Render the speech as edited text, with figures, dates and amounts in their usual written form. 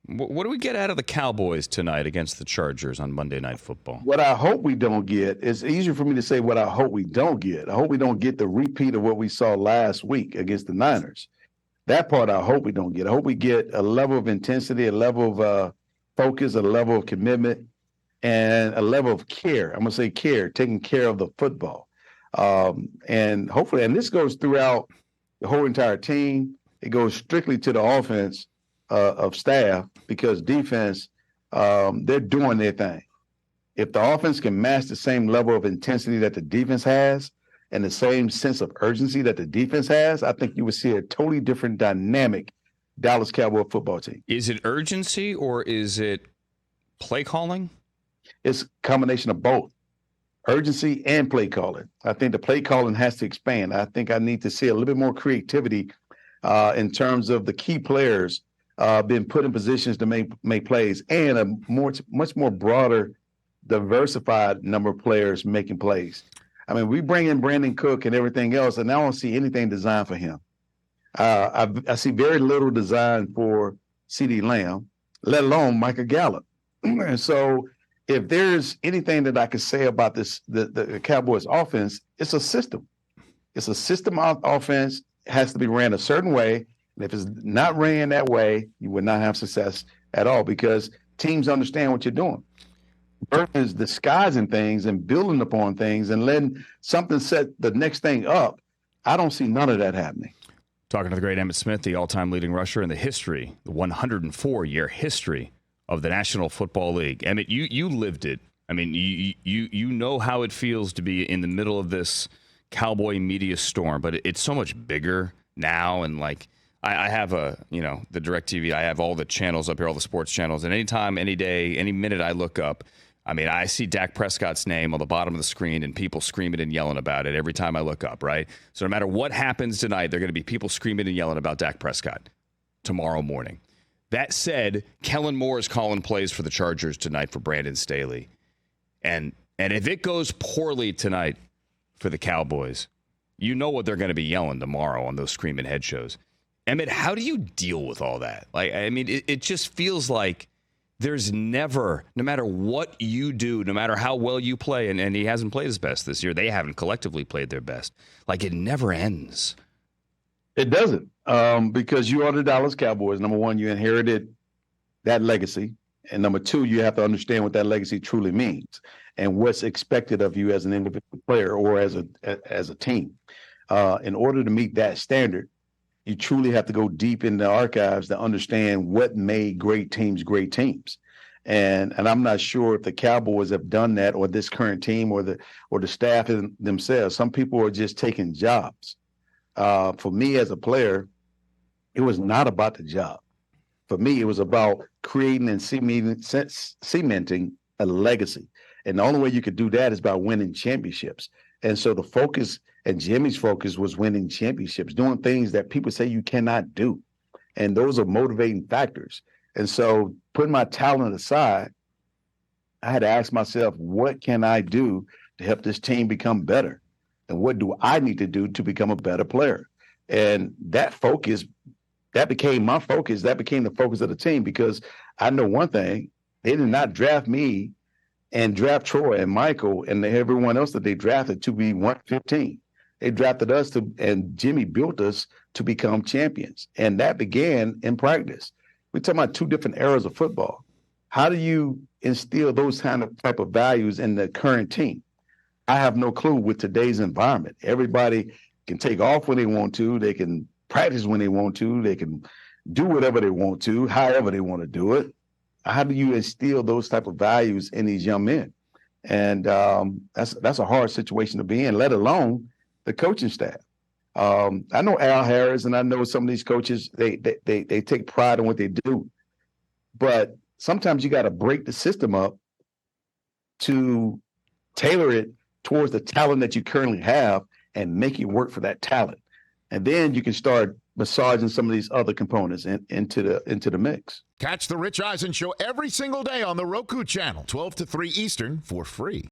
What do we get out of the Cowboys tonight against the Chargers on Monday Night Football? What I hope we don't get, it's easier for me to say what I hope we don't get. I hope we don't get the repeat of what we saw last week against the Niners. That part I hope we don't get. I hope we get a level of intensity, a level of focus, a level of commitment, and a level of care. I'm going to say care, taking care of the football. And hopefully, and this goes throughout the whole entire team. It goes strictly to the offense of staff, because defense, they're doing their thing. If the offense can match the same level of intensity that the defense has and the same sense of urgency that the defense has, I think you would see a totally different dynamic Dallas Cowboy football team. Is it urgency or is it play calling? It's a combination of both, urgency and play calling. I think the play calling has to expand. I think I need to see a little bit more creativity in terms of the key players being put in positions to make plays, and a much more broader, diversified number of players making plays. I mean, we bring in Brandon Cook and everything else, and I don't see anything designed for him. I see very little design for CeeDee Lamb, let alone Michael Gallup. And so if there's anything that I could say about the Cowboys offense, it's a system. It's a system offense. It has to be ran a certain way. And if it's not ran that way, you would not have success at all, because teams understand what you're doing. Versus disguising things and building upon things and letting something set the next thing up. I don't see none of that happening. Talking to the great Emmitt Smith, the all-time leading rusher in the 104-year history of the National Football League. Emmitt, you lived it. I mean, you know how it feels to be in the middle of this Cowboy media storm, but it's so much bigger now. And like, I have the DirecTV, I have all the channels up here, all the sports channels, and anytime, any day, any minute I look up, I mean, I see Dak Prescott's name on the bottom of the screen and people screaming and yelling about it every time I look up, right? So no matter what happens tonight, there are going to be people screaming and yelling about Dak Prescott tomorrow morning. That said, Kellen Moore is calling plays for the Chargers tonight for Brandon Staley. And if it goes poorly tonight for the Cowboys, you know what they're going to be yelling tomorrow on those screaming head shows. Emmitt, how do you deal with all that? Like, I mean, it just feels like there's never, no matter what you do, no matter how well you play, and he hasn't played his best this year, they haven't collectively played their best. Like, it never ends. It doesn't, because you are the Dallas Cowboys. Number one, you inherited that legacy. And number two, you have to understand what that legacy truly means and what's expected of you as an individual player or as a team. In order to meet that standard, you truly have to go deep in the archives to understand what made great teams great teams. And I'm not sure if the Cowboys have done that, or this current team, or the staff themselves. Some people are just taking jobs. For me as a player, it was not about the job. For me, it was about creating and cementing a legacy. And the only way you could do that is by winning championships. And so the focus, and Jimmy's focus, was winning championships, doing things that people say you cannot do. And those are motivating factors. And so putting my talent aside, I had to ask myself, what can I do to help this team become better? And what do I need to do to become a better player? And that focus, that became my focus. That became the focus of the team, because I know one thing: they did not draft me and draft Troy and Michael and everyone else that they drafted to be 115. They drafted us and Jimmy built us to become champions. And that began in practice. We're talking about two different eras of football. How do you instill those type of values in the current team? I have no clue with today's environment. Everybody can take off when they want to. They can practice when they want to. They can do whatever they want to, however they want to do it. How do you instill those type of values in these young men? And that's a hard situation to be in, let alone the coaching staff. I know Al Harris, and I know some of these coaches, they take pride in what they do. But sometimes you got to break the system up to tailor it towards the talent that you currently have and make it work for that talent. And then you can start massaging some of these other components into the mix. Catch the Rich Eisen Show every single day on the Roku channel, 12 to 3 Eastern, for free.